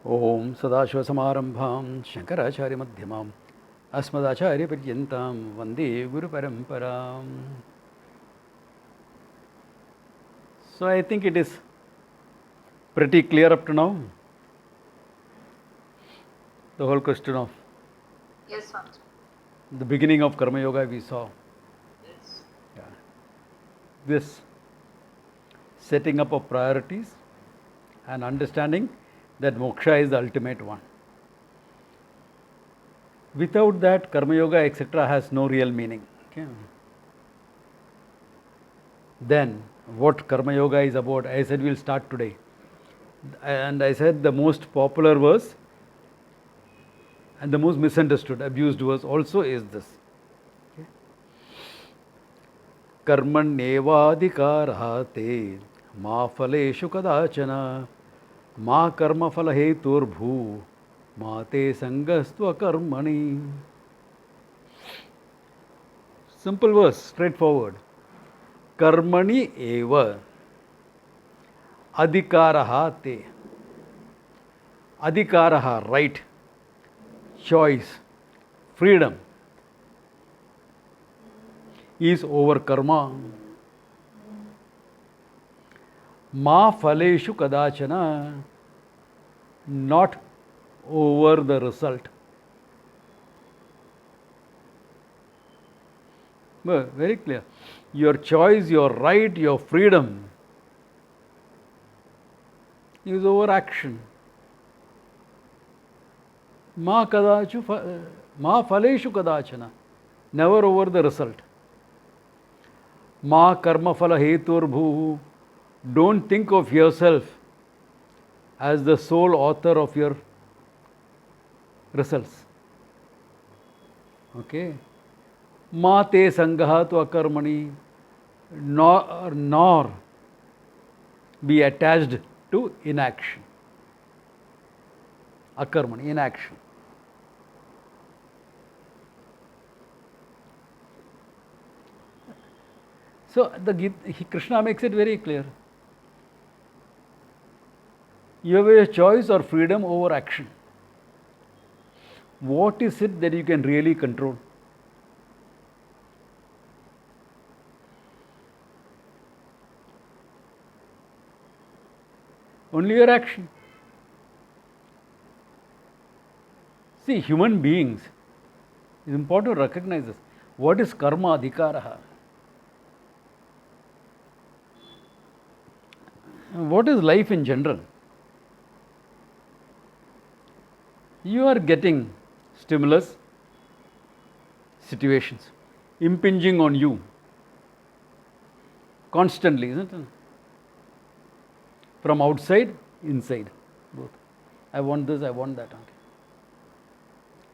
Om Sadashivasamarampham Shankaracharya Madhyamam Asmadacharya Paryantam Vande Guru Paramparam. So I think it is pretty clear up to now. The whole question of Yes, Swami. the beginning of Karma Yoga we saw. Yes. Yeah. This setting up of priorities and understanding that moksha is the ultimate one. Without that, Karma Yoga, etc., has no real meaning. Okay. Then, what Karma Yoga is about, I said we'll start today. And I said the most popular verse and the most misunderstood, abused verse also is this. Okay. Karmanyevadhikaraha te ma phaleshu kadachana ma karma phala heturbhu ma te sangastva karmani. Simple verse, straightforward. Karmani eva adhikaraha te. Adhikaraha, right, choice, freedom is over karma. Ma phaleshu kadachana, not over the result. Well, very clear. Your choice, your right, your freedom is over action. Ma phaleshu kadachana, never over the result. Ma karma phala heturbhu, don't think of yourself as the sole author of your results. Okay. Ma te sangaha akarmani, nor be attached to inaction. Akarmani, inaction. So Krishna makes it very clear. You have a choice or freedom over action. What is it that you can really control? Only your action. See, human beings, it's important to recognize this. What is karma adhikaraha? What is life in general? You are getting stimulus, situations impinging on you constantly, isn't it? From outside, inside, both. I want this, I want that. Okay.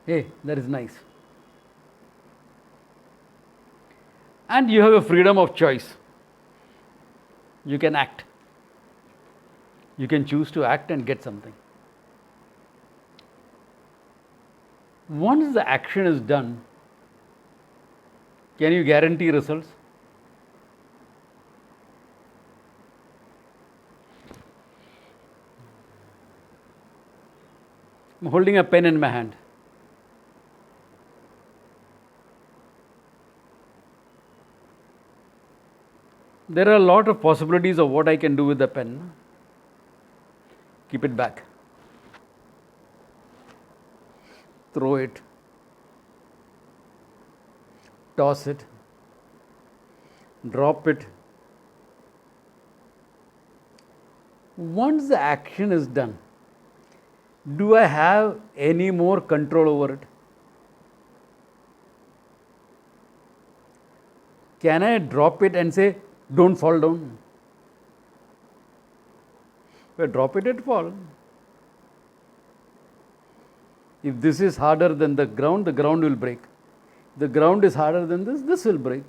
Hey, that is nice. And you have a freedom of choice. You can act. You can choose to act and get something. Once the action is done, can you guarantee results? I'm holding a pen in my hand. There are a lot of possibilities of what I can do with the pen. Keep it back. Throw it. Toss it. Drop it. Once the action is done, do I have any more control over it? Can I drop it and say, don't fall down? If I drop it, it falls. If this is harder than the ground will break. If the ground is harder than this will break.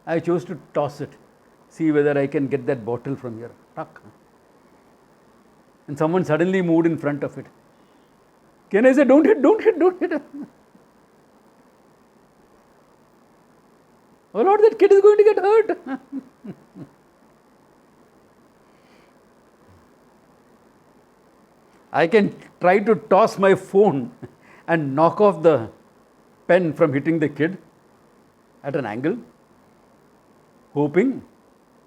I chose to toss it, see whether I can get that bottle from here. Tuck. And someone suddenly moved in front of it. Can I say, don't hit, don't hit, don't hit? Oh Lord, that kid is going to get hurt. I can try to toss my phone and knock off the pen from hitting the kid at an angle, hoping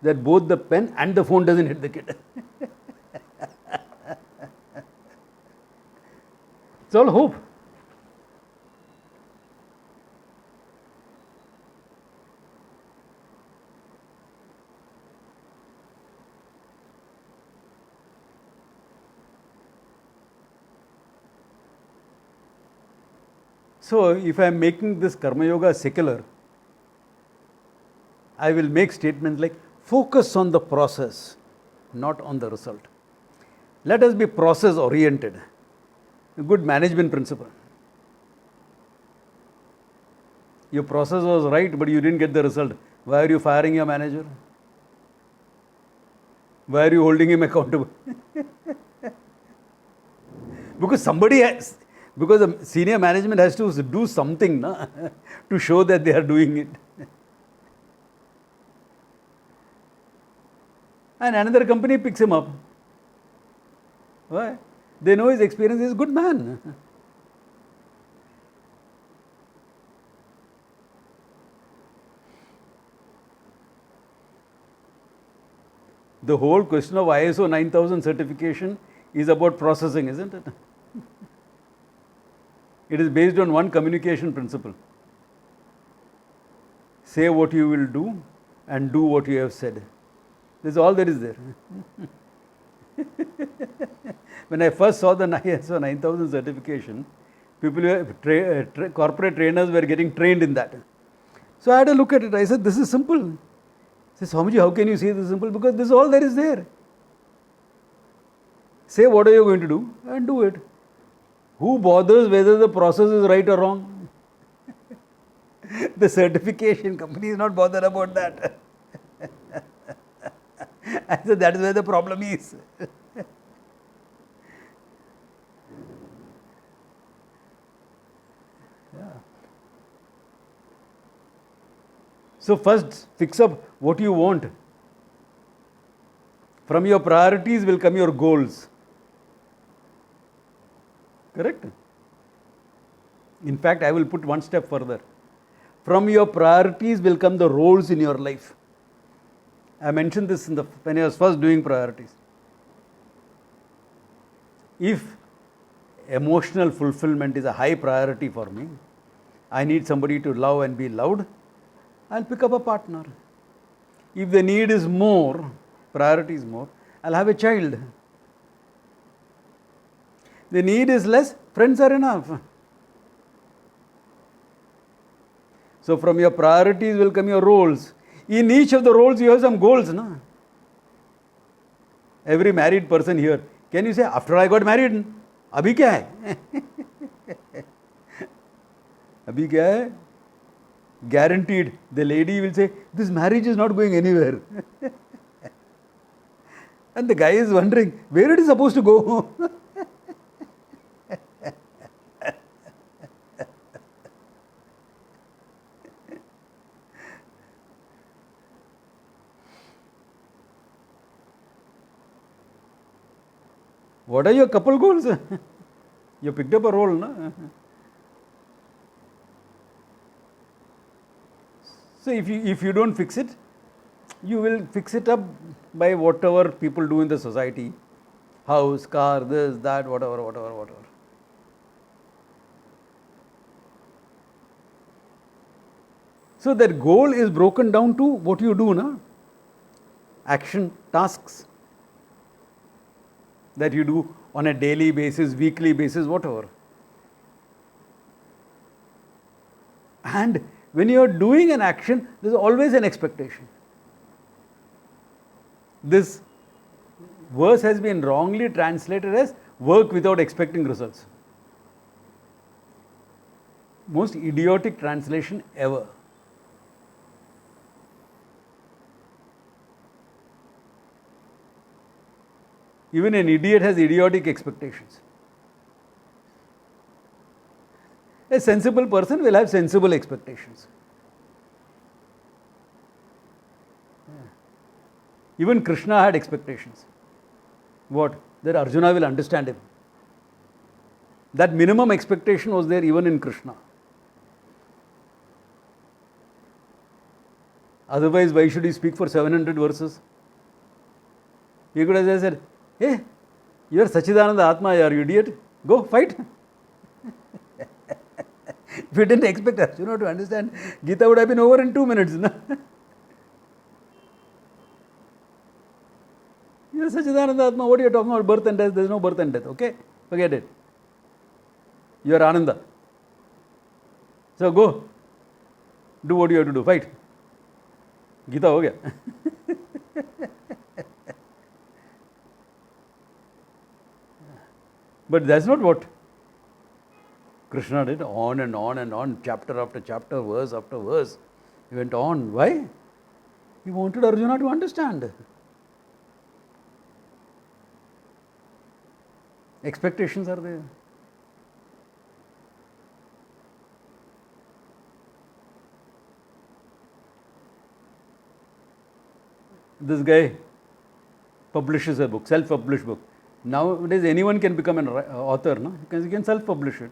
that both the pen and the phone doesn't hit the kid. It's all hope. So, if I am making this Karma Yoga secular, I will make statements like focus on the process, not on the result. Let us be process oriented. A good management principle. Your process was right, but you didn't get the result. Why are you firing your manager? Why are you holding him accountable? Because somebody has, because the senior management has to do something to show that they are doing it. And another company picks him up. Why? They know his experience, is a good man. The whole question of ISO 9000 certification is about processing, isn't it? It is based on one communication principle. Say what you will do and do what you have said. This is all there is there. When I first saw the ISO 9000 certification, people were, corporate trainers were getting trained in that. So I had a look at it. I said, this is simple. He says, Swamiji, how can you say this is simple? Because this is all there is there. Say what are you going to do and do it. Who bothers whether the process is right or wrong? The certification company is not bothered about that. I said, that is where the problem is. So first fix up what you want. From your priorities will come your goals. Correct? In fact, I will put one step further. From your priorities will come the roles in your life. I mentioned this when I was first doing priorities. If emotional fulfillment is a high priority for me, I need somebody to love and be loved, I'll pick up a partner. If the need is more, priority is more, I'll have a child. The need is less, friends are enough. So from your priorities will come your roles. In each of the roles you have some goals. No? Every married person here, can you say, after I got married, abhi kya hai? Abhi kya hai? Guaranteed, the lady will say, this marriage is not going anywhere. And the guy is wondering, where it is supposed to go? What are your couple goals? You picked up a role, no? So if you don't fix it, you will fix it up by whatever people do in the society. House, car, this, that, whatever. So that goal is broken down to what you do, na? Action, tasks that you do on a daily basis, weekly basis, whatever. And when you are doing an action, there is always an expectation. This verse has been wrongly translated as work without expecting results. Most idiotic translation ever. Even an idiot has idiotic expectations. A sensible person will have sensible expectations. Even Krishna had expectations. What? That Arjuna will understand him. That minimum expectation was there even in Krishna. Otherwise, why should he speak for 700 verses? He could have said, hey, you are Sachidananda Atma, you are idiot. Go, fight. If you didn't expect Arjuna to understand, Gita would have been over in 2 minutes. No? You are Sachidananda Atma, what are you talking about? Birth and death? There is no birth and death. Okay? Forget it. You are Ananda. So go. Do what you have to do. Fight. Gita ho gaya. But that's not what Krishna did. On and on and on, chapter after chapter, verse after verse. He went on. Why? He wanted Arjuna to understand. Expectations are there. This guy publishes a book, self-published book. Nowadays, anyone can become an author, no? Because you can self-publish it.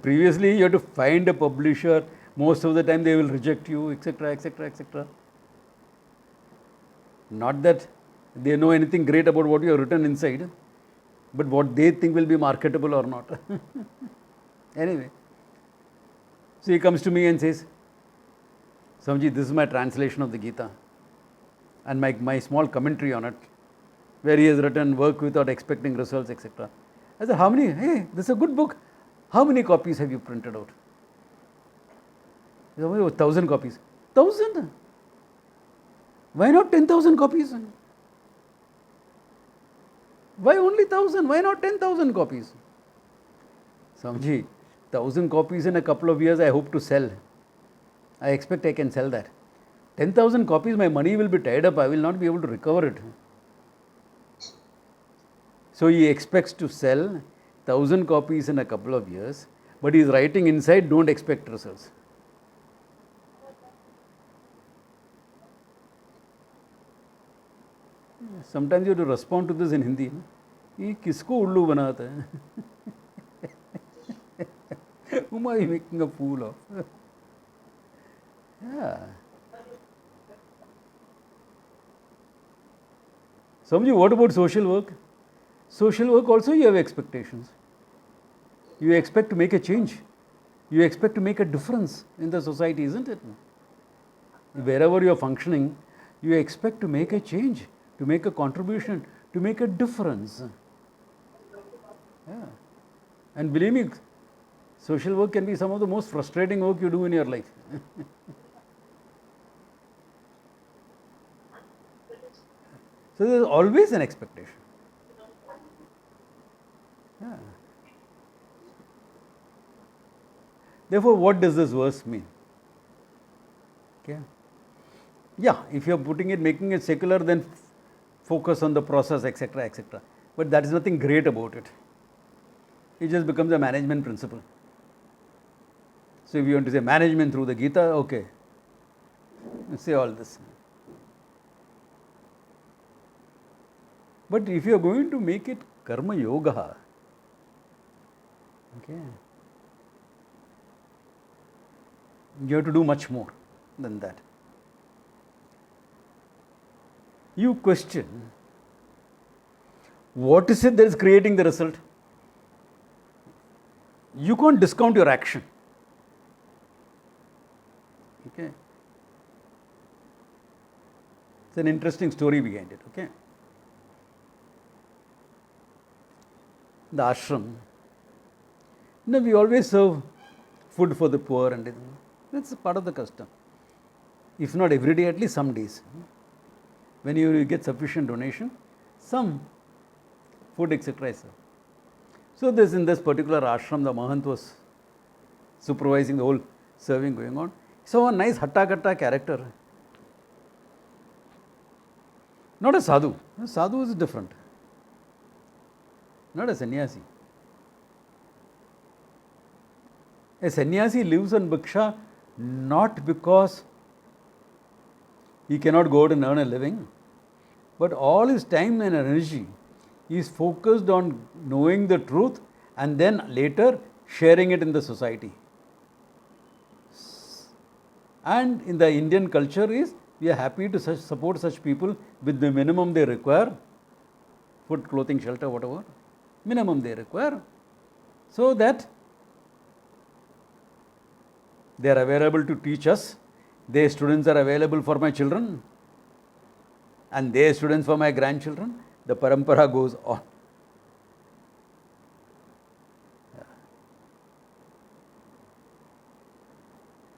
Previously, you have to find a publisher. Most of the time, they will reject you, etc., etc., etc. Not that they know anything great about what you have written inside, but what they think will be marketable or not. Anyway, so he comes to me and says, Swamiji, this is my translation of the Gita and my small commentary on it, where he has written work without expecting results, etc. I said, how many? Hey, this is a good book. How many copies have you printed out? He said, 1,000 copies. 1,000? Why not 10,000 copies? Why only 1,000? Why not 10,000 copies? Swamiji, 1,000 copies in a couple of years I hope to sell. I expect I can sell that. 10,000 copies, my money will be tied up. I will not be able to recover it. So he expects to sell 1,000 copies in a couple of years, but he is writing inside, don't expect results. Sometimes you have to respond to this in Hindi. ये किसको उल्लू बनाता है? Whom are you making a fool of? Yeah. Samji, what about social work? Social work also you have expectations. You expect to make a change. You expect to make a difference in the society, isn't it? Wherever you are functioning, you expect to make a change, to make a contribution, to make a difference. Yeah. And believe me, social work can be some of the most frustrating work you do in your life. So there is always an expectation. Yeah. Therefore, what does this verse mean? Okay. Yeah, if you are putting it, making it secular, then focus on the process, etc., etc. But that is nothing great about it. It just becomes a management principle. So if you want to say management through the Gita, okay, say all this. But if you are going to make it karma yoga, okay, you have to do much more than that. You question, what is it that is creating the result? You can't discount your action. Okay. It's an interesting story behind it. Okay. The ashram. We always serve food for the poor and that's part of the custom. If not every day, at least some days. When you get sufficient donation, some food, etc. So in this particular ashram, the Mahant was supervising the whole serving going on. So a nice hatta-katta character. Not a sadhu. A sadhu is different. Not a sannyasi. A sannyasi lives on bhiksha not because he cannot go out and earn a living, but all his time and energy He is focused on knowing the truth and then later sharing it in the society. And in the Indian culture is, we are happy to support such people with the minimum they require, food, clothing, shelter, whatever, minimum they require, so that they are available to teach us. Their students are available for my children, and their students for my grandchildren. The parampara goes on.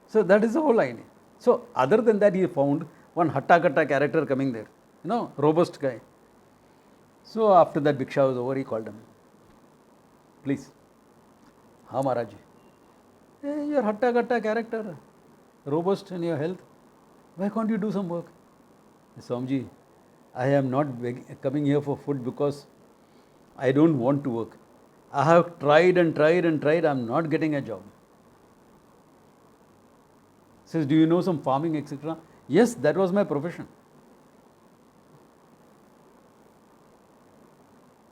So that is the whole idea. So other than that, he found one Hatta character coming there, robust guy. So after that Bhiksha was over, he called him. Please. Ha Maharaj. Hey, your Hatta character, robust in your health. Why can't you do some work? Swamiji, I am not coming here for food because I don't want to work. I have tried and tried and tried. I am not getting a job. Says, do you know some farming, etc.? Yes, that was my profession.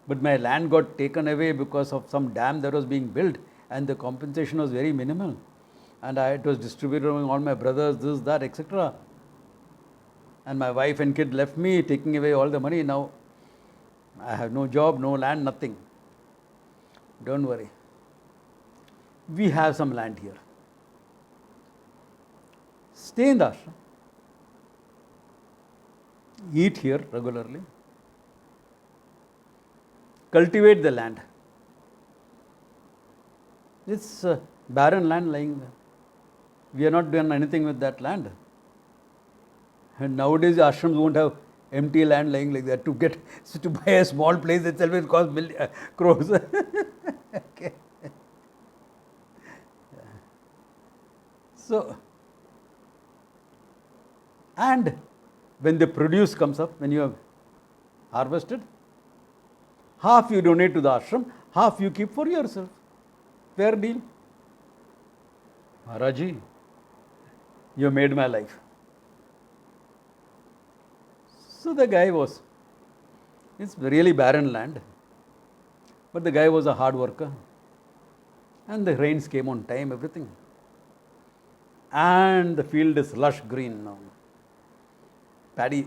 But my land got taken away because of some dam that was being built, and the compensation was very minimal. And it was distributed among all my brothers, this, that, etc. And my wife and kid left me, taking away all the money. Now I have no job, no land, nothing. Don't worry. We have some land here. Stay in the ashram. Eat here regularly. Cultivate the land. It's barren land lying there. We are not doing anything with that land. And nowadays ashrams won't have empty land lying like that. To buy a small place itself will cost crores. Okay. So, and when the produce comes up, when you have harvested, half you donate to the ashram, half you keep for yourself. Fair deal. Maharaji, you made my life. So the guy it's really barren land, but the guy was a hard worker, and the rains came on time, everything. And the field is lush green now. Paddy.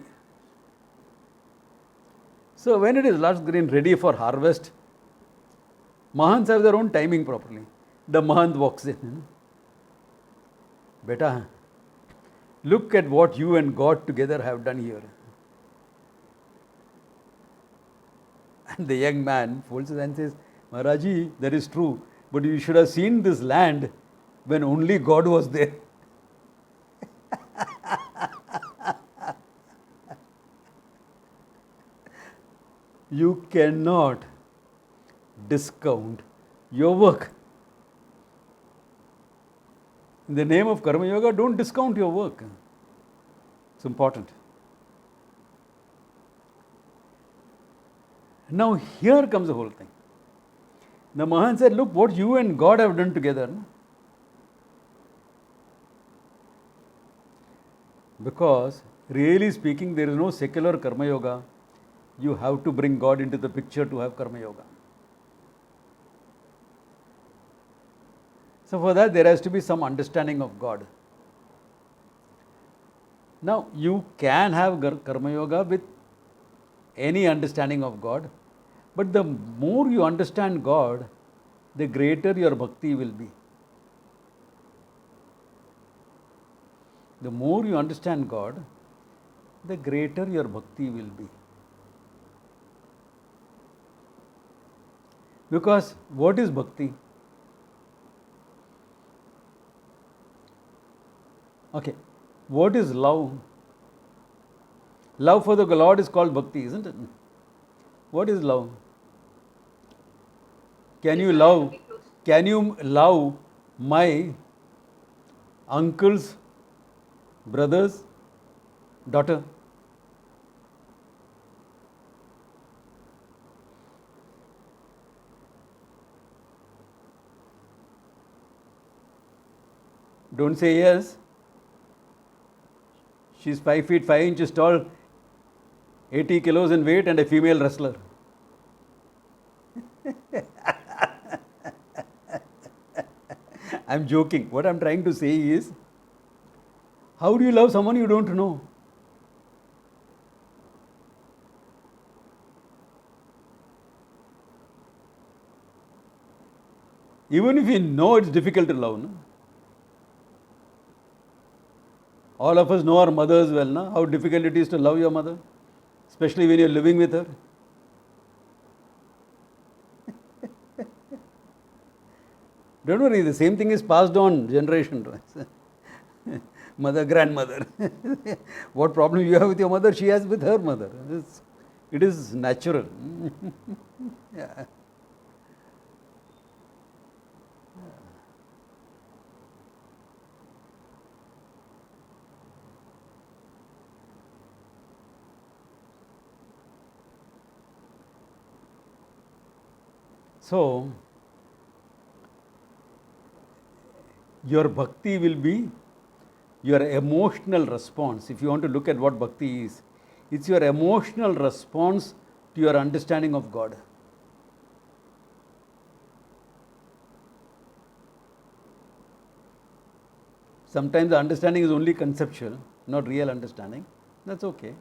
So when it is lush green, ready for harvest, Mahants have their own timing properly. The Mahant walks in. Beta, look at what you and God together have done here. And the young man folds his hand and says, Maharaji, that is true, but you should have seen this land when only God was there. You cannot discount your work. In the name of Karma Yoga, don't discount your work. It's important. Now here comes the whole thing. The Mahan said, look what you and God have done together. Because really speaking, there is no secular Karma Yoga. You have to bring God into the picture to have Karma Yoga. So for that there has to be some understanding of God. Now you can have Karma Yoga with any understanding of God, but the more you understand God, the greater your bhakti will be. The more you understand God, the greater your bhakti will be. Because what is bhakti? Okay, what is love? Love for the Lord is called bhakti, isn't it? What is love? Can you love my uncle's brother's daughter? Don't say yes. She's 5 feet 5 inches tall, 80 kilos in weight, and a female wrestler. I'm joking. What I'm trying to say is, how do you love someone you don't know? Even if you know, it's difficult to love. No? All of us know our mothers well, no? How difficult it is to love your mother, especially when you're living with her. Don't worry, the same thing is passed on generation to us. Mother, grandmother. What problem you have with your mother, she has with her mother. It is natural. Yeah. So, your bhakti will be your emotional response. If you want to look at what bhakti is, it's your emotional response to your understanding of God. Sometimes the understanding is only conceptual, not real understanding. That's okay.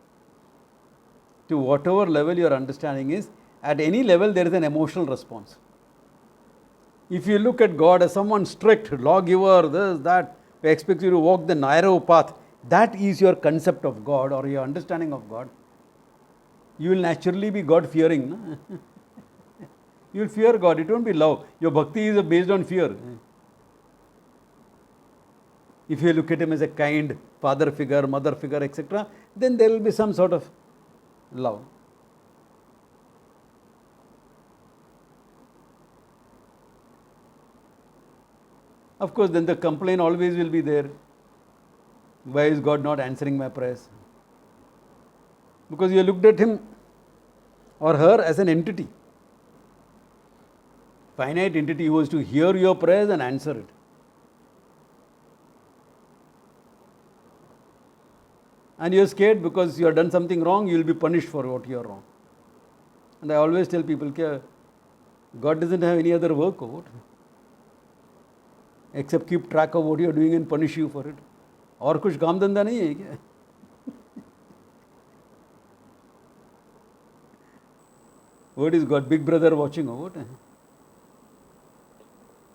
To whatever level your understanding is, at any level there is an emotional response. If you look at God as someone strict, lawgiver, this, that, who expects you to walk the narrow path, that is your concept of God or your understanding of God. You will naturally be God fearing. No? You will fear God, it won't be love. Your bhakti is based on fear. If you look at him as a kind father figure, mother figure, etc., then there will be some sort of love. Of course, then the complaint always will be there. Why is God not answering my prayers? Because you looked at him or her as an entity. Finite entity who was to hear your prayers and answer it. And you're scared because you have done something wrong, you will be punished for what you are wrong. And I always tell people, God doesn't have any other work or what? Except keep track of what you are doing and punish you for it. और कुछ काम धंधा नहीं है क्या? What is God? Big Brother watching or what?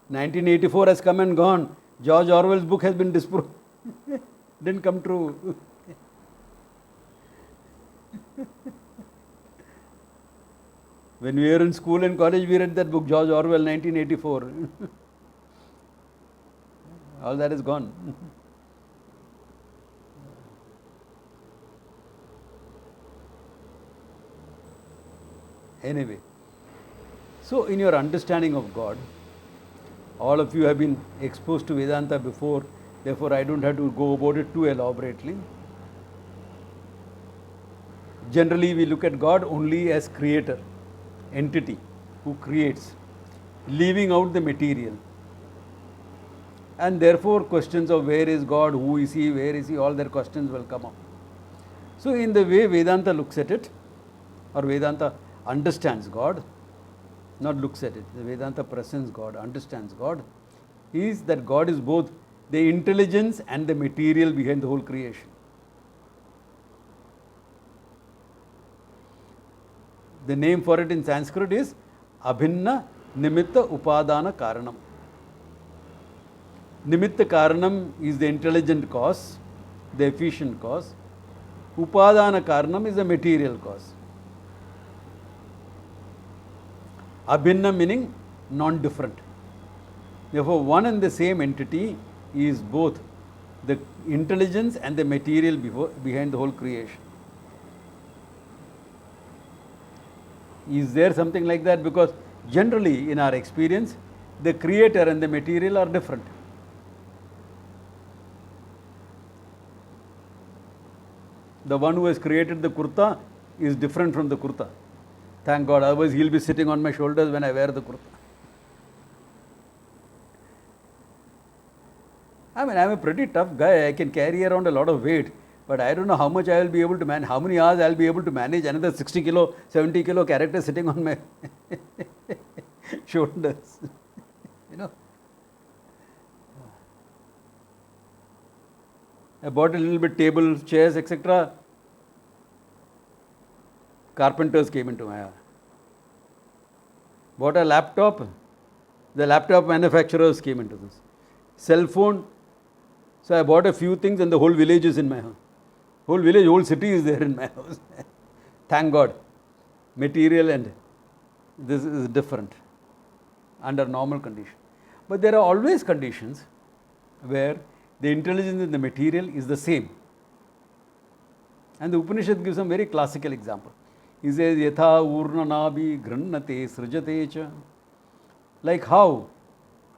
1984 has come and gone. George Orwell's book has been disproved. Didn't come true. When we were in school and college, we read that book, George Orwell, 1984. All that is gone. Anyway, so in your understanding of God, all of you have been exposed to Vedanta before, therefore I don't have to go about it too elaborately. Generally, we look at God only as creator, entity who creates, leaving out the material. And therefore, questions of where is God, who is he, where is he, all their questions will come up. So, in the way Vedanta looks at it, or Vedanta understands God, not looks at it, the Vedanta presents God, understands God, is that God is both the intelligence and the material behind the whole creation. The name for it in Sanskrit is Abhinna Nimitta Upadana Karanam. Nimitta Karanam is the intelligent cause, the efficient cause. Upadana Karanam is the material cause. Abhinna meaning non-different. Therefore, one and the same entity is both the intelligence and the material behind the whole creation. Is there something like that? Because generally in our experience, the creator and the material are different. The one who has created the kurta is different from the kurta. Thank God, otherwise he'll be sitting on my shoulders when I wear the kurta. I mean, I'm a pretty tough guy. I can carry around a lot of weight, but I don't know how much I will be able to manage, how many hours I will be able to manage another 60 kilo, 70 kilo character sitting on my shoulders. You know. I bought a little bit table, chairs, etc. Carpenters came into my eye. Bought a laptop, the laptop manufacturers came into this. Cell phone, so I bought a few things and the whole village is in my house. Whole village, whole city is there in my house. Thank God. Material and this is different under normal condition. But there are always conditions where the intelligence in the material is the same. And the Upanishad gives some very classical example. He says, Yatha urna nabi grannate srijate cha. Like how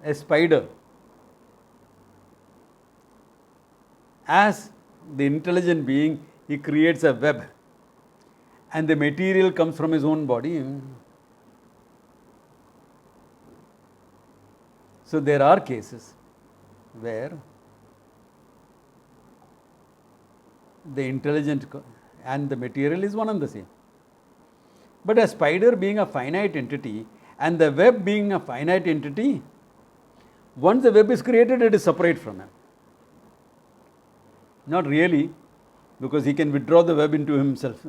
a spider, as the intelligent being, he creates a web and the material comes from his own body. So there are cases where the intelligent and the material is one and the same. But a spider being a finite entity and the web being a finite entity, once the web is created, it is separate from him. Not really, because he can withdraw the web into himself.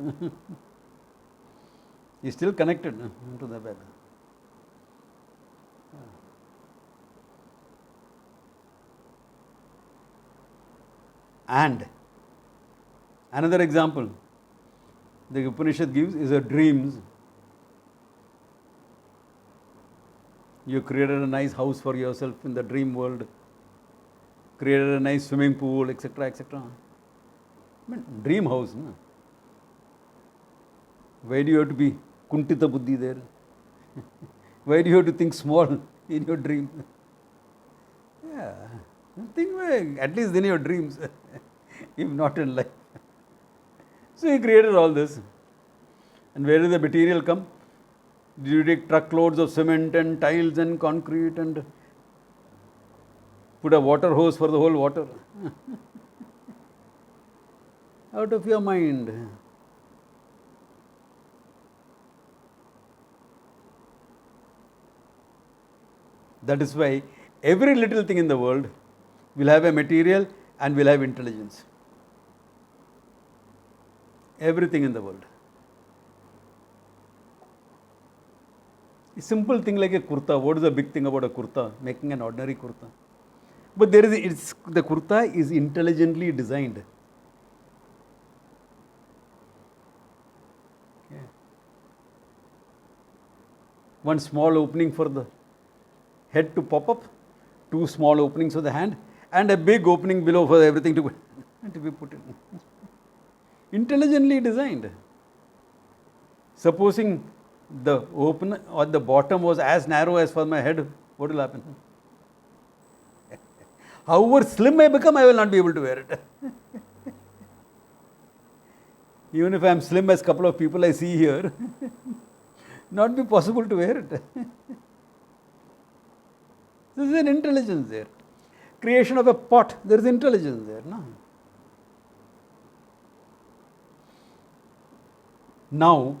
He is still connected to the web. And another example the Upanishad gives is a dreams. You created a nice house for yourself in the dream world, created a nice swimming pool, etc., etc. I mean, dream house. No? Why do you have to be kuntita buddhi there? Why do you have to think small in your dream? Yeah, think big, at least in your dreams, if not in life. So he created all this. And where did the material come? Did you take truckloads of cement and tiles and concrete and put a water hose for the whole water? Out of your mind. That is why every little thing in the world will have a material and will have intelligence. Everything in the world. A simple thing like a kurta. What is the big thing about a kurta? Making an ordinary kurta. But there is the kurta is intelligently designed. Okay. One small opening for the head to pop up, two small openings for the hand, and a big opening below for everything to be put in. Intelligently designed. Supposing the open or the bottom was as narrow as for my head, what will happen? However slim I become, I will not be able to wear it. Even if I am slim as a couple of people I see here, not be possible to wear it. There is an intelligence there. Creation of a pot, there is intelligence there. No? Now,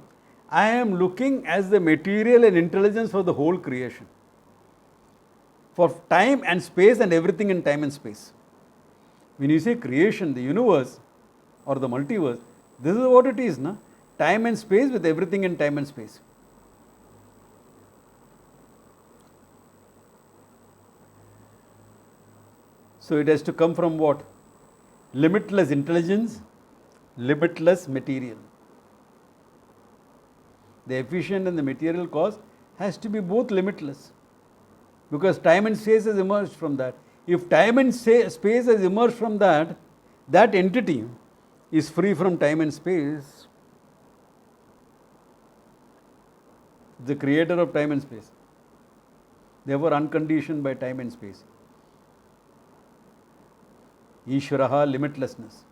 I am looking as the material and intelligence for the whole creation. For time and space and everything in time and space. When you say creation, the universe or the multiverse, this is what it is. No? Time and space with everything in time and space. So it has to come from what? Limitless intelligence, limitless material. The efficient and the material cause has to be both limitless. Because time and space has emerged from that. If time and space has emerged from that, that entity is free from time and space. The creator of time and space. Therefore unconditioned by time and space. Ishvaraha, limitlessness.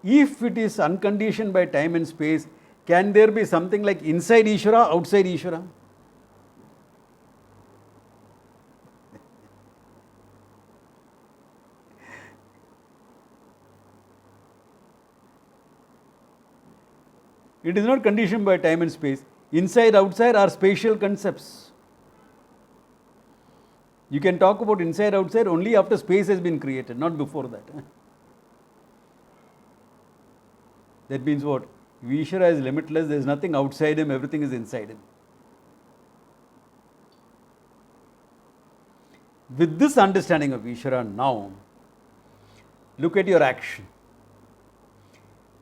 If it is unconditioned by time and space, can there be something like inside Ishvara, outside Ishvara? It is not conditioned by time and space. Inside, outside are spatial concepts. You can talk about inside, outside only after space has been created, not before that. That means what? Ishvara is limitless, there is nothing outside him, everything is inside him. With this understanding of Ishvara now, look at your action.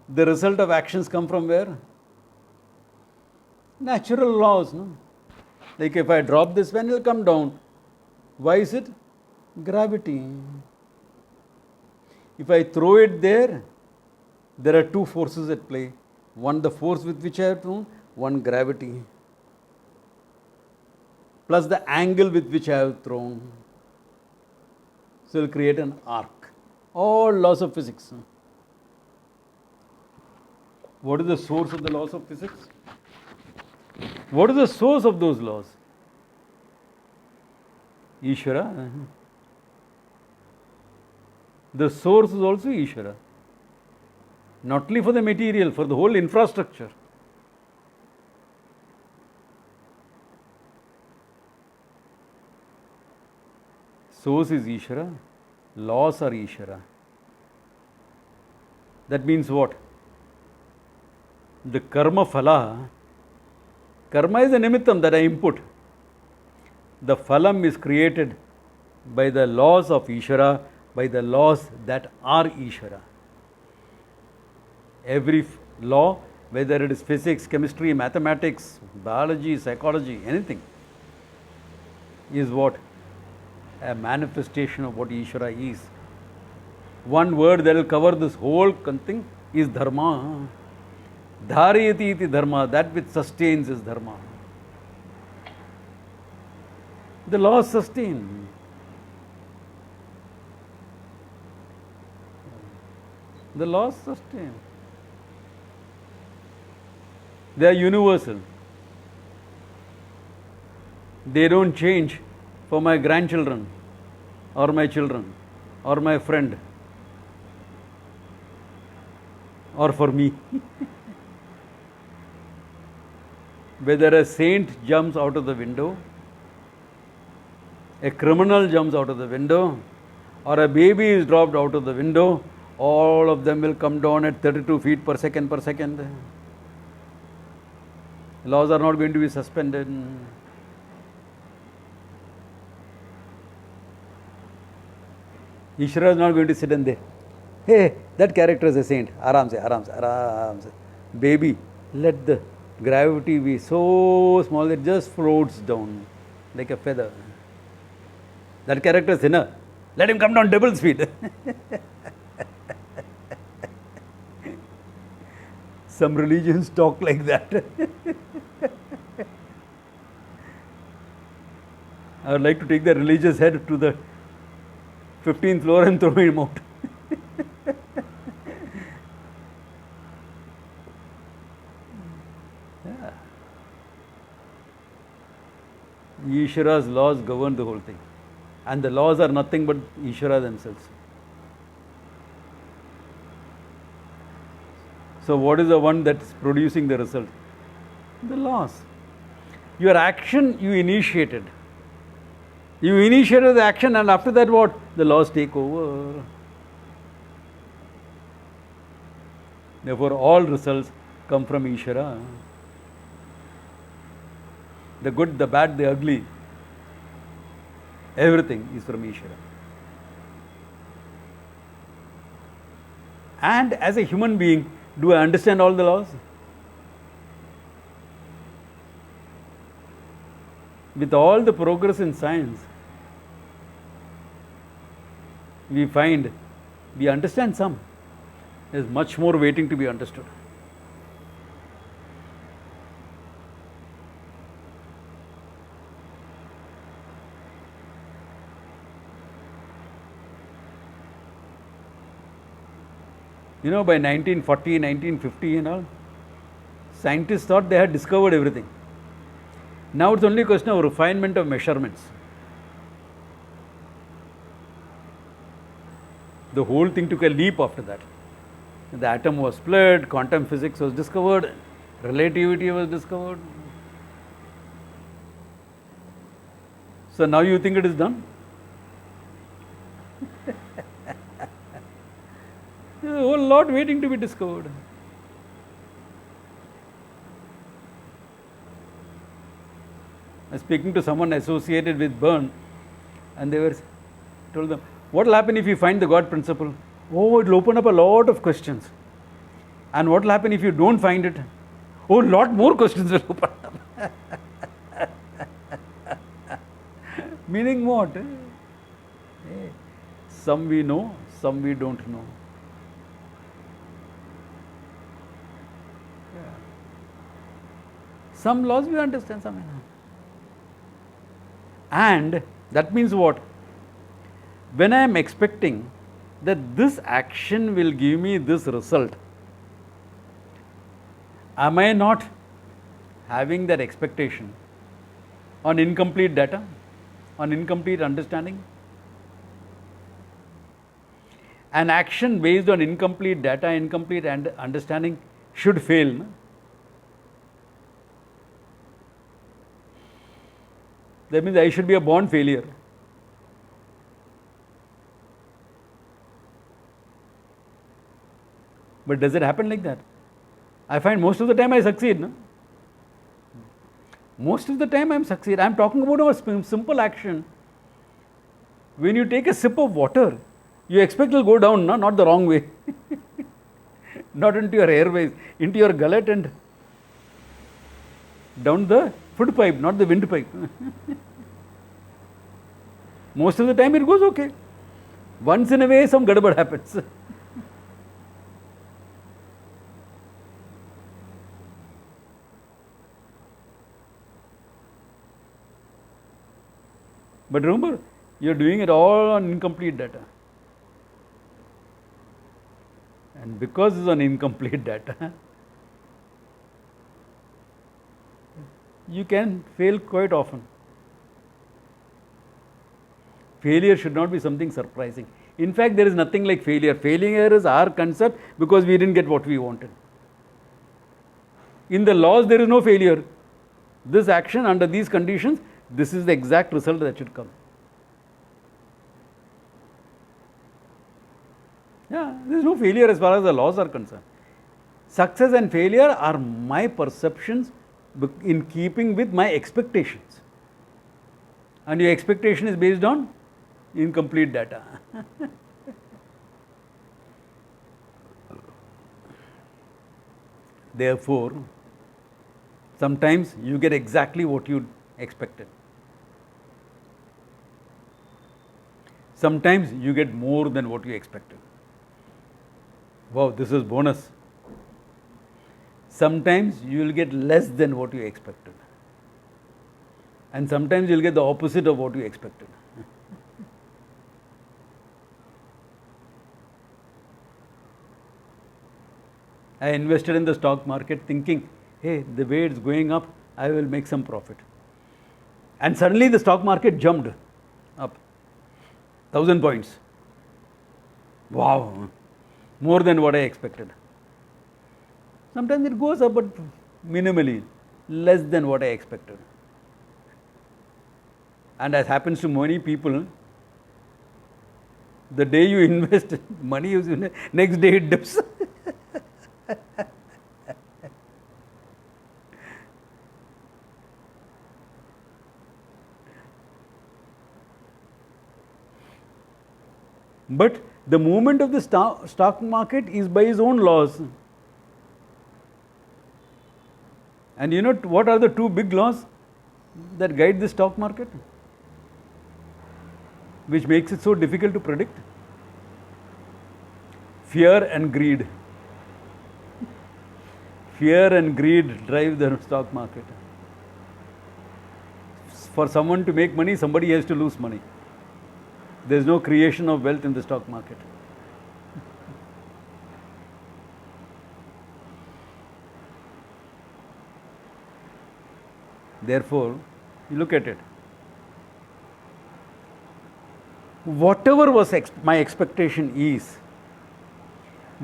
The result of actions come from where? Natural laws, no? Like if I drop this pen, it will come down. Why is it? Gravity. If I throw it there are two forces at play. One, the force with which I have thrown, one, gravity. Plus the angle with which I have thrown. So it will create an arc. All laws of physics. What is the source of the laws of physics? What is the source of those laws? Ishvara. The source is also Ishvara. Not only for the material, for the whole infrastructure. Source is Ishvara, laws are Ishvara. That means what? The karma phala, karma is a nimittam that I input. The phalam is created by the laws of Ishvara, by the laws that are Ishvara. Every law, whether it is physics, chemistry, mathematics, biology, psychology, anything, is what? A manifestation of what Ishvara is. One word that will cover this whole thing is dharma. Dharayati iti dharma, that which sustains is dharma. The laws sustain. The laws sustain. They are universal. They don't change for my grandchildren or my children or my friend or for me. Whether a saint jumps out of the window, a criminal jumps out of the window, or a baby is dropped out of the window, all of them will come down at 32 feet per second per second. Laws are not going to be suspended. Ishvara is not going to sit in there. Hey, that character is a saint. Aram se, aram se, aram se. Baby, let the gravity be so small that it just floats down like a feather. That character is sinner. Let him come down double speed. Some religions talk like that. I would like to take the religious head to the 15th floor and throw him out. Yeah. Ishvara's laws govern the whole thing. And the laws are nothing but Ishvara themselves. So what is the one that is producing the result? The laws. Your action you initiated. You initiated the action, and after that what? The laws take over. Therefore all results come from Ishvara. The good, the bad, the ugly, everything is from Ishvara. And as a human being, do I understand all the laws? With all the progress in science, we find we understand some. There is much more waiting to be understood. You know, by 1940, 1950 and all, scientists thought they had discovered everything. Now it's only a question of refinement of measurements. The whole thing took a leap after that. The atom was split, quantum physics was discovered, relativity was discovered. So now you think it is done? There's a whole lot waiting to be discovered. I was speaking to someone associated with Byrne, and they were told them, what will happen if you find the God principle? Oh, it will open up a lot of questions. And what will happen if you don't find it? Oh, a lot more questions will open up. Meaning what? Some we know, some we don't know. Some laws we understand, some we know. And that means what? When I am expecting that this action will give me this result, am I not having that expectation on incomplete data, on incomplete understanding? An action based on incomplete data, incomplete understanding should fail. No? That means I should be a born failure. But does it happen like that? I find most of the time I succeed. No? Most of the time I succeed. I am talking about a simple action. When you take a sip of water, you expect it will go down, no? Not the wrong way. Not into your airways, into your gullet and down the food pipe, not the windpipe. Most of the time it goes okay. Once in a way, some gadabad happens. But remember, you are doing it all on incomplete data. And because it's on incomplete data, you can fail quite often. Failure should not be something surprising. In fact, there is nothing like failure. Failure is our concept because we didn't get what we wanted. In the laws, there is no failure. This action under these conditions, this is the exact result that should come. Yeah, there is no failure as far as the laws are concerned. Success and failure are my perceptions in keeping with my expectations. And your expectation is based on incomplete data. Therefore, sometimes you get exactly what you expected. Sometimes you get more than what you expected. Wow, this is bonus. Sometimes you will get less than what you expected. And sometimes you will get the opposite of what you expected. I invested in the stock market thinking, hey, the way it's going up, I will make some profit. And suddenly the stock market jumped up 1,000 points. Wow, more than what I expected. Sometimes it goes up, but minimally, less than what I expected. And as happens to many people, the day you invest money, next day it dips. But the movement of the stock market is by its own laws. And you know what are the two big laws that guide the stock market? Which makes it so difficult to predict? Fear and greed. Fear and greed drive the stock market. For someone to make money, somebody has to lose money. There is no creation of wealth in the stock market. Therefore, you look at it. Whatever was my expectation is,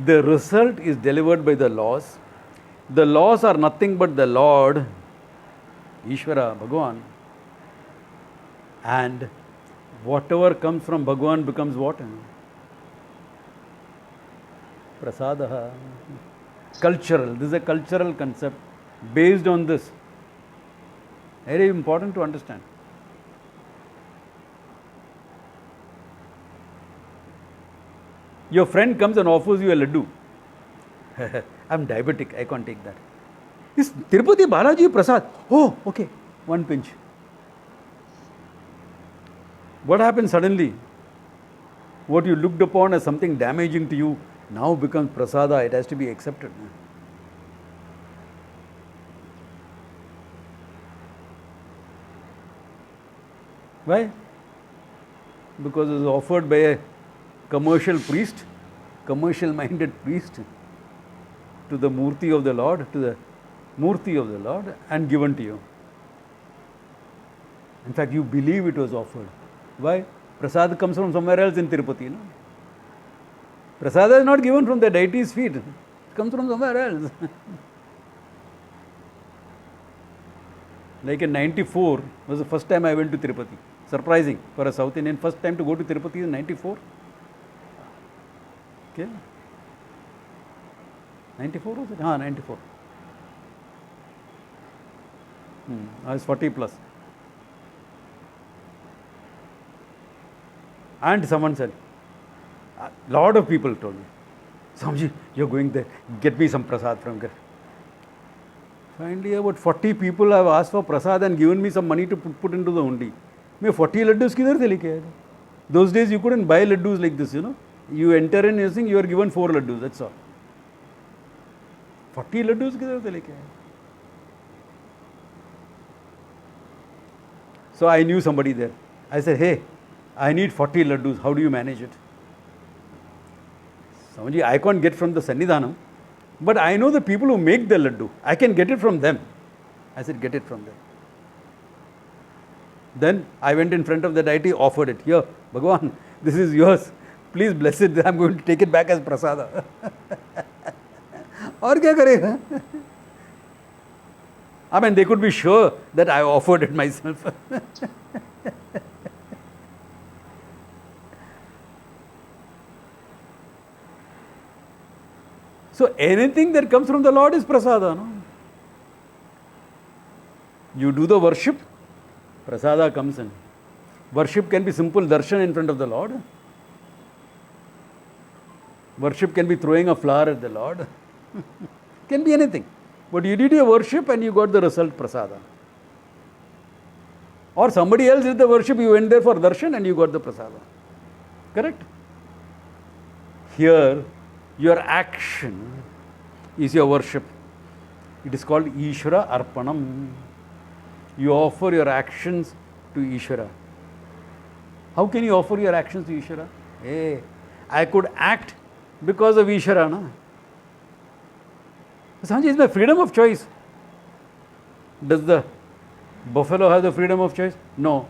the result is delivered by the laws. The laws are nothing but the Lord, Ishvara, Bhagavan. And Whatever comes from Bhagwan becomes what? Prasadaha. Cultural. This is a cultural concept based on this. Very important to understand. Your friend comes and offers you a laddu. I'm diabetic, I can't take that. Is Tirupati Balaji Prasad? Oh, okay, one pinch. What happens suddenly? What you looked upon as something damaging to you now becomes prasada, it has to be accepted. Why? Because it was offered by a commercial priest, commercial minded priest, to the Murti of the Lord, and given to you. In fact, you believe it was offered. Why? Prasad comes from somewhere else in Tirupati. No? Prasada is not given from the deity's feet. It comes from somewhere else. Like in 94 was the first time I went to Tirupati. Surprising for a South Indian. First time to go to Tirupati in 94. Okay. 94 was it? 94. I was 40 plus. And someone said, a lot of people told me, Swamiji, you're going there, get me some prasad from there. Finally, about 40 people have asked for prasad and given me some money to put into the hundi. मैं 40 laddus किधर से लेके आया था? Those days you couldn't buy laddus like this, you know. You enter in using, you are given 4 laddus, that's all. 40 laddus किधर से लेके आया? So I knew somebody there. I said, hey, I need 40 laddus, how do you manage it? Swamiji, I can't get from the Sannidhanam, but I know the people who make the laddu. I can get it from them. I said, get it from them. Then I went in front of the deity, offered it. Here, Bhagavan, this is yours. Please bless it. I'm going to take it back as prasada. और क्या करेगा? I mean, they could be sure that I offered it myself. So anything that comes from the Lord is prasada. No? You do the worship, prasada comes in. Worship can be simple darshan in front of the Lord. Worship can be throwing a flower at the Lord. Can be anything. But you did your worship and you got the result prasada. Or somebody else did the worship, you went there for darshan and you got the prasada. Correct? Here, your action is your worship. It is called Ishvara Arpanam. You offer your actions to Ishvara. How can you offer your actions to Ishvara? Hey, I could act because of Ishvara. No? Sanjay, it's my freedom of choice. Does the buffalo have the freedom of choice? No.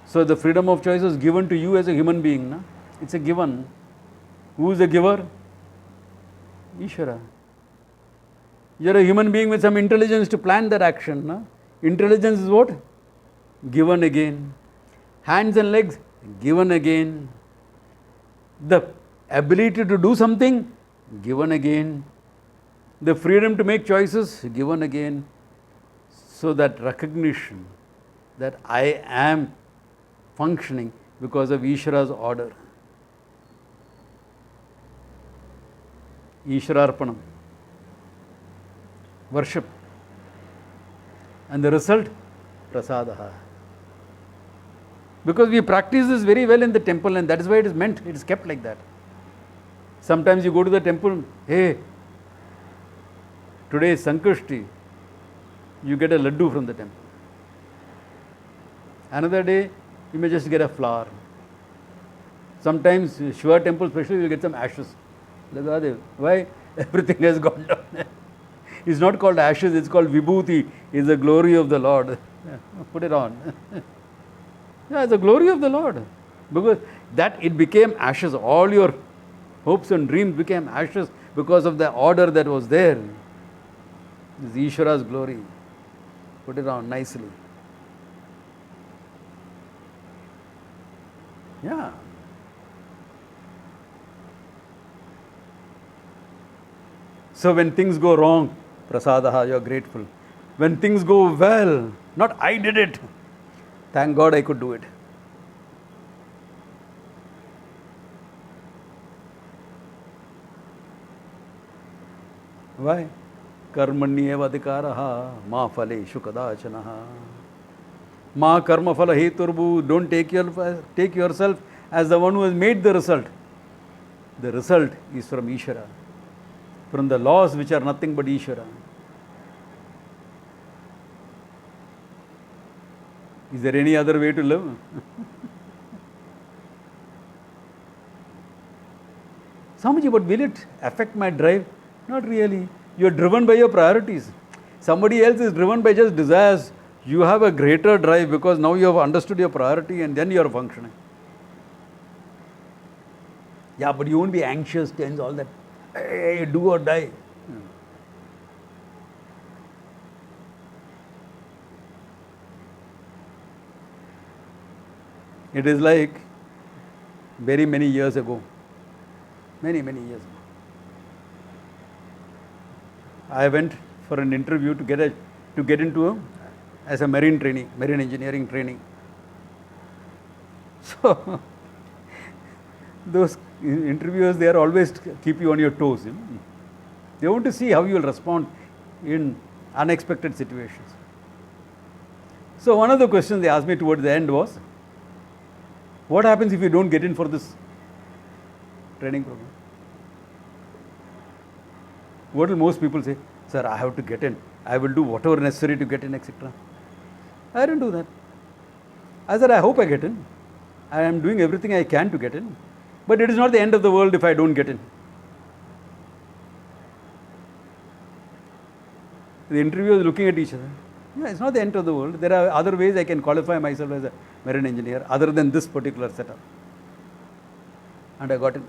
So the freedom of choice is given to you as a human being. No? It's a given. Who is the giver? Ishvara. You're a human being with some intelligence to plan that action. No? Intelligence is what? Given again. Hands and legs, given again. The ability to do something, given again. The freedom to make choices, given again. So that recognition that I am functioning because of Ishvara's order. Ishvararpanam. Worship. And the result? Prasadaha. Because we practice this very well in the temple and that is why it is meant, it is kept like that. Sometimes you go to the temple, hey, today is Sankashti, you get a laddu from the temple. Another day, you may just get a flower. Sometimes, Shiva temple especially, you get some ashes. Why? Everything has gone down. It's not called ashes, it's called vibhuti. It's the glory of the Lord. Put it on. Yeah, it's the glory of the Lord. Because that it became ashes. All your hopes and dreams became ashes because of the order that was there. This is Ishvara's glory. Put it on nicely. Yeah. So when things go wrong, prasadaha, you are grateful. When things go well, not I did it. Thank God I could do it. Why? Karmanyeva adhikaraha ma phaleshu kadachanaha. Ma karma phala heturbu. Don't take yourself as the one who has made the result. The result is from Ishvara, from the laws which are nothing but Ishvara. Is there any other way to live? Swamiji, but will it affect my drive? Not really. You are driven by your priorities. Somebody else is driven by just desires. You have a greater drive because now you have understood your priority and then you are functioning. Yeah, but you won't be anxious, tense, all that. Hey, do or die. It is like very many years ago. Many years ago. I went for an interview to get into as a marine engineering training. So those interviewers, they are always keep you on your toes. They want to see how you will respond in unexpected situations. So one of the questions they asked me towards the end was, what happens if you don't get in for this training program? What will most people say? Sir, I have to get in. I will do whatever necessary to get in, etc. I didn't do that. I said, I hope I get in. I am doing everything I can to get in. But it is not the end of the world if I don't get in. The interviewers looking at each other. Yeah, it's not the end of the world. There are other ways I can qualify myself as a marine engineer other than this particular setup. And I got in.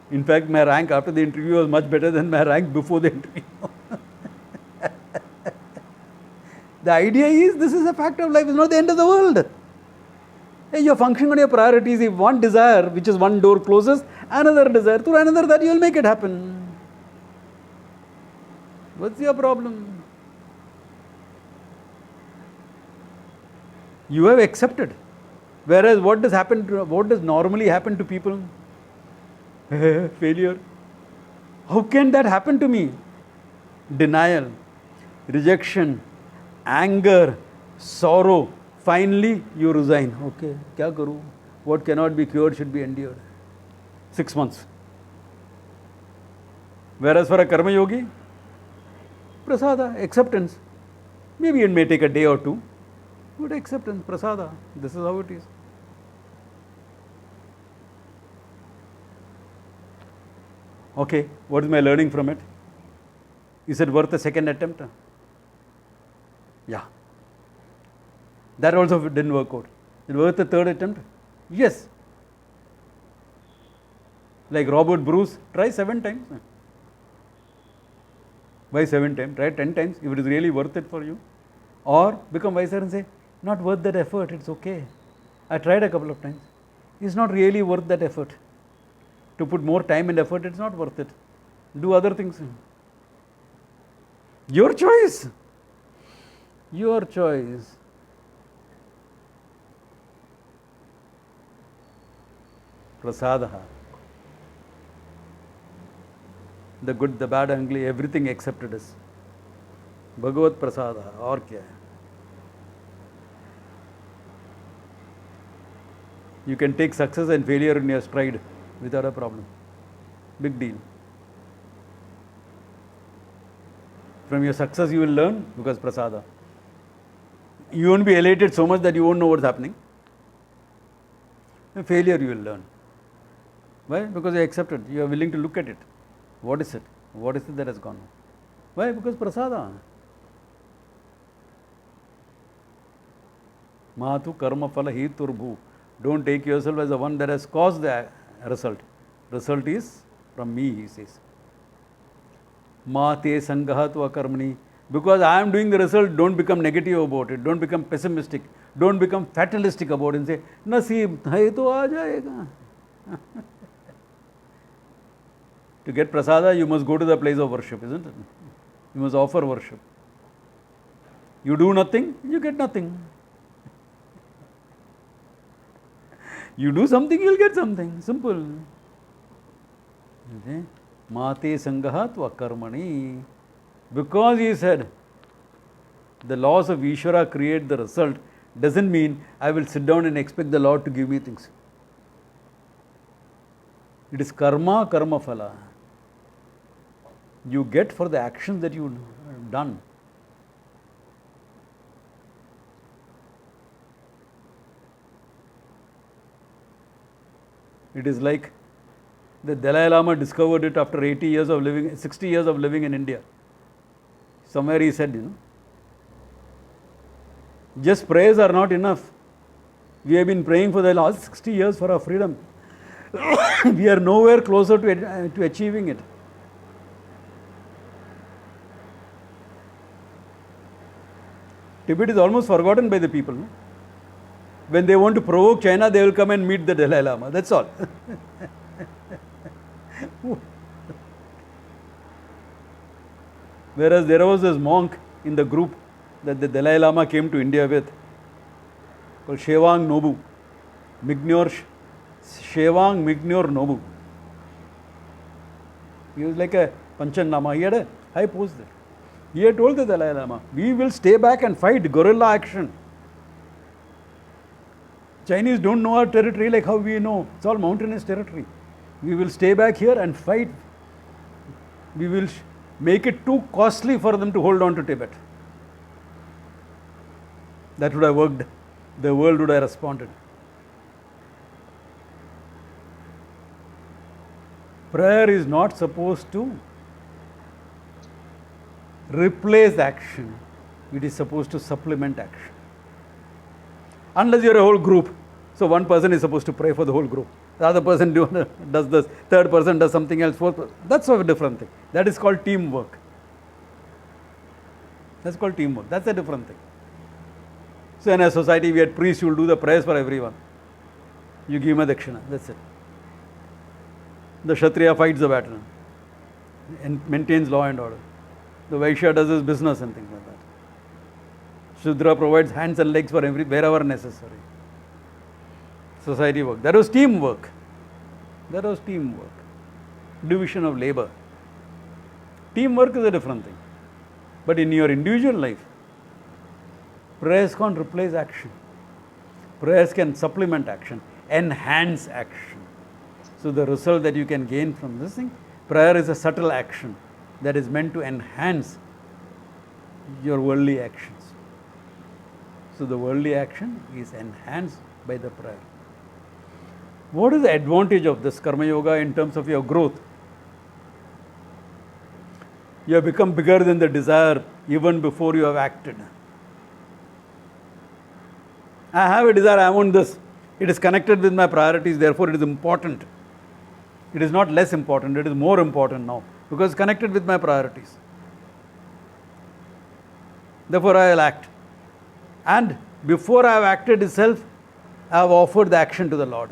In fact, my rank after the interview was much better than my rank before the interview. The idea is, this is a fact of life. It's not the end of the world. Hey, you're functioning on your priorities. If one desire, which is one door, closes, another desire, through another that you'll make it happen. What's your problem? You have accepted. Whereas what does normally happen to people? Failure. How can that happen to me? Denial, rejection, anger, sorrow. Finally, you resign. Okay, kya karu? What cannot be cured should be endured. 6 months. Whereas for a karma yogi, prasada, acceptance. Maybe it may take a day or two, but acceptance, prasada. This is how it is. Okay, what is my learning from it? Is it worth a second attempt? Yeah. That also didn't work out. Is it worth a third attempt? Yes. Like Robert Bruce, try 7 times. Why 7 times? Try 10 times if it is really worth it for you. Or become wiser and say, not worth that effort, it's okay. I tried a couple of times. It's not really worth that effort. To put more time and effort, it's not worth it. Do other things. Your choice. Your choice. Prasadaha. The good, the bad, ugly, everything accepted us. Bhagavad Prasadaha. Aur kya hai? You can take success and failure in your stride without a problem. Big deal. From your success you will learn because prasada. You won't be elated so much that you won't know what's happening. In failure you will learn. Why? Because you accept it. You are willing to look at it. What is it? What is it that has gone on? Why? Because prasada. Mahatu karma phala heturbhu. Don't take yourself as the one that has caused the result. Result is from me, he says. Ma te sangahatu akarmani Because I am doing the result, don't become negative about it, don't become pessimistic, don't become fatalistic about it and say, Naseeb hai to aa jayega. To get prasada, you must go to the place of worship, isn't it? You must offer worship. You do nothing, you get nothing. You do something, you'll get something. Simple. Okay? Mate sangaha tva karmani. Because he said, the laws of Ishvara create the result, doesn't mean I will sit down and expect the Lord to give me things. It is karma, karma phala. You get for the actions that you have done. It is like the Dalai Lama discovered it after 80 years of living, 60 years of living in India. Somewhere he said, just prayers are not enough. We have been praying for the last 60 years for our freedom. We are nowhere closer to achieving it. Tibet is almost forgotten by the people. No? When they want to provoke China, they will come and meet the Dalai Lama. That's all. Whereas there was this monk in the group that the Dalai Lama came to India with, called Shevang Nobu. Shevang Mignor Nobu. He was like a Panchan Lama. He had a high post there. He had told the Dalai Lama, we will stay back and fight guerrilla action. Chinese don't know our territory like how we know. It's all mountainous territory. We will stay back here and fight. We will make it too costly for them to hold on to Tibet. That would have worked. The world would have responded. Prayer is not supposed to replace action. It is supposed to supplement action. Unless you are a whole group. So one person is supposed to pray for the whole group. The other person does this. Third person does something else. Fourth person. That's a different thing. That is called teamwork. That's called teamwork. That's a different thing. So in a society we had priests who will do the prayers for everyone. You give him a dakshina. That's it. The Kshatriya fights the battle and maintains law and order. The Vaishya does his business and things like that. Shudra provides hands and legs for wherever necessary. Society work. That was teamwork. That was teamwork. Division of labor. Teamwork is a different thing. But in your individual life, prayers can't replace action. Prayers can supplement action, enhance action. So the result that you can gain from this thing, prayer is a subtle action that is meant to enhance your worldly actions. So the worldly action is enhanced by the prayer. What is the advantage of this Karma Yoga in terms of your growth? You have become bigger than the desire even before you have acted. I have a desire, I want this. It is connected with my priorities, therefore it is important. It is not less important, it is more important now because it's connected with my priorities. Therefore I will act. And before I have acted itself, I have offered the action to the Lord.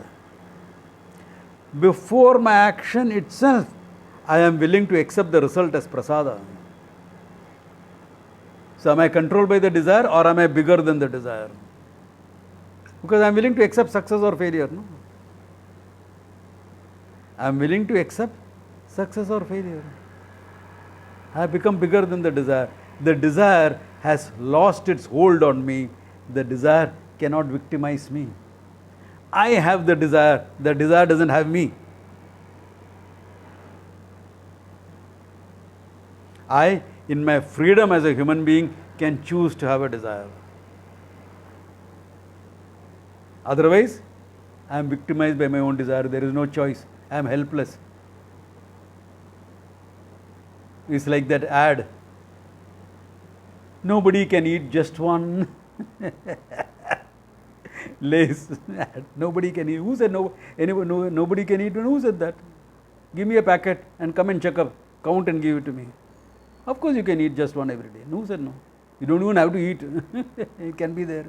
Before my action itself, I am willing to accept the result as prasada. So am I controlled by the desire or am I bigger than the desire? Because I am willing to accept success or failure. No? I am willing to accept success or failure. I have become bigger than the desire. The desire has lost its hold on me. The desire cannot victimize me. I have the desire doesn't have me. I, in my freedom as a human being, can choose to have a desire. Otherwise, I am victimized by my own desire. There is no choice. I am helpless. It's like that ad. Nobody can eat just one Lays. Nobody can eat. Who said no? Anyone? No, nobody can eat. Who said that? Give me a packet and come and check up. Count and give it to me. Of course, you can eat just one every day. Who said no? You don't even have to eat. It can be there.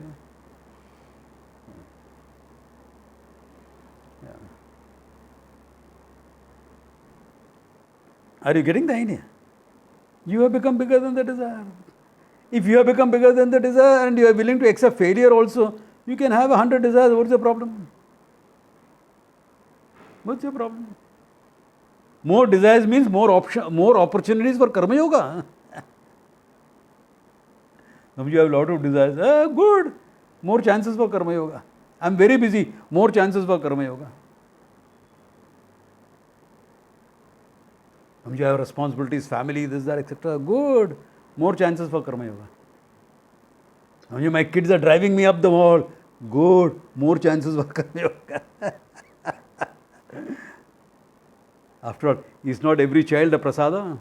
Yeah. Are you getting the idea? You have become bigger than the desire. If you have become bigger than the desire and you are willing to accept failure also, you can have 100 desires. What's the problem? What's your problem? More desires means more opportunities for karma yoga. Now you have a lot of desires. Good. More chances for karma yoga. I'm very busy. More chances for karma yoga. Now you have responsibilities, family, this, that, etc. Good. More chances for karma yoga. Now my kids are driving me up the wall. Good. More chances for karma yoga. After all, is not every child a prasada?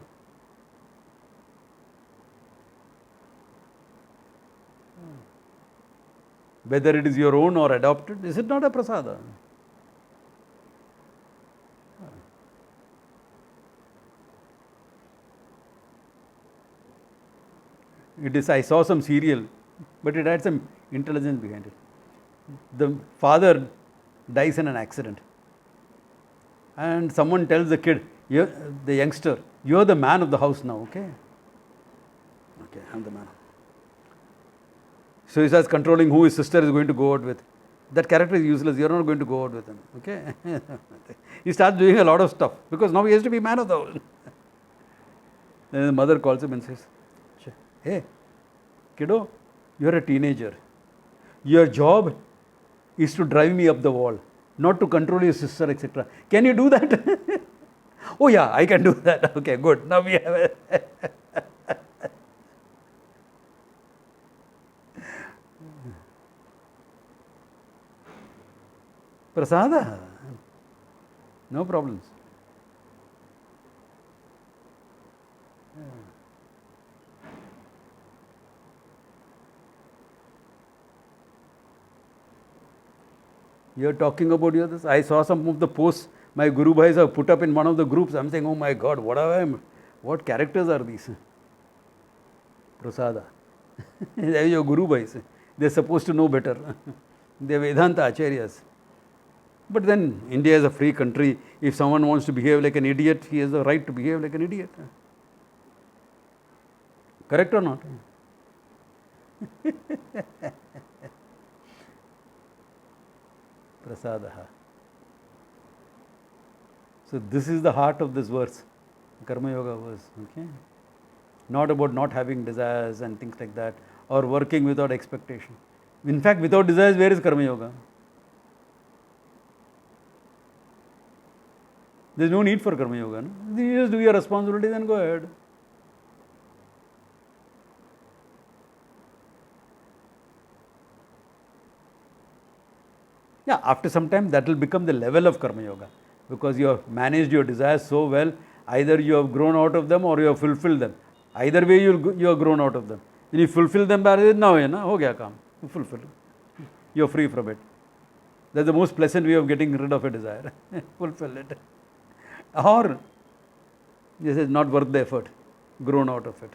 Whether it is your own or adopted, is it not a prasada? It is, I saw some serial, but it had some intelligence behind it. The father dies in an accident. And someone tells the kid, the youngster, you're the man of the house now, okay? Okay, I'm the man. So he starts controlling who his sister is going to go out with. That character is useless, you're not going to go out with him, okay? He starts doing a lot of stuff because now he has to be man of the house. Then the mother calls him and says, hey, kiddo, you're a teenager. Your job is to drive me up the wall, not to control your sister, etc. Can you do that? Oh yeah, I can do that. Okay, good. Now we have a prasada. No problems. You are talking about this. I saw some of the posts my Guru Bhais have put up in one of the groups. I'm saying, oh my God, what characters are these? Prasada. They are your Guru Bhais. They are supposed to know better. They are Vedanta Acharyas. But then India is a free country. If someone wants to behave like an idiot, he has the right to behave like an idiot. Correct or not? Prasadaha. So this is the heart of this verse, Karma Yoga verse. Okay? Not about not having desires and things like that, or working without expectation. In fact, without desires, where is Karma Yoga? There is no need for Karma Yoga. No? You just do your responsibilities and go ahead. Yeah, after some time that will become the level of Karma Yoga, because you have managed your desires so well, either you have grown out of them or you have fulfilled them. Either way you have grown out of them. When you fulfill them, now ho gaya kaam. You fulfill it. You are free from it. That's the most pleasant way of getting rid of a desire. Fulfill it. Or this is not worth the effort. Grown out of it.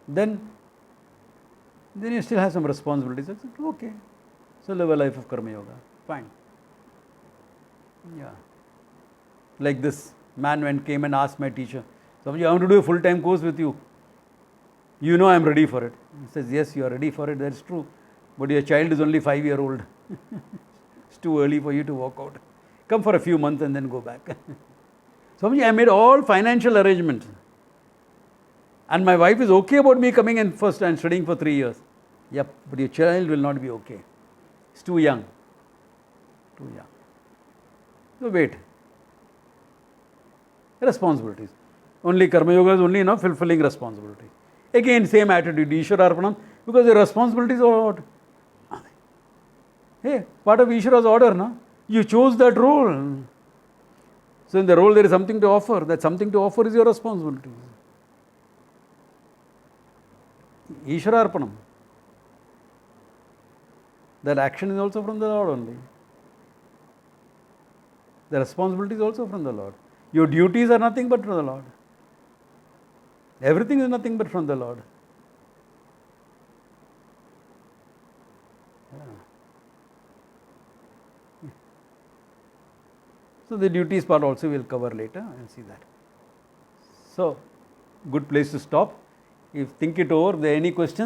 Then you still have some responsibilities. Okay. So live a life of Karma Yoga. Fine. Yeah. Like this man came and asked my teacher, Swamiji, I want to do a full-time course with you. You know I am ready for it. He says, yes, you are ready for it. That's true. But your child is only 5-year-old. It's too early for you to walk out. Come for a few months and then go back. Swamiji, I made all financial arrangements. And my wife is okay about me coming in first and studying for 3 years. Yep, but your child will not be okay. It's too young. Too young. So wait. Responsibilities. Only Karma Yoga is only fulfilling responsibility. Again, same attitude, Ishwararpanam, because the responsibilities are what? Hey, part of Ishwara's order, no? You chose that role. So in the role there is something to offer. That something to offer is your responsibility. Ishwararpanam. That action is also from the Lord only. The responsibility is also from the Lord. Your duties are nothing but from the Lord. Everything is nothing but from the Lord. So the duties part also we'll cover later and see that. So good place to stop. If think it over, there are any questions?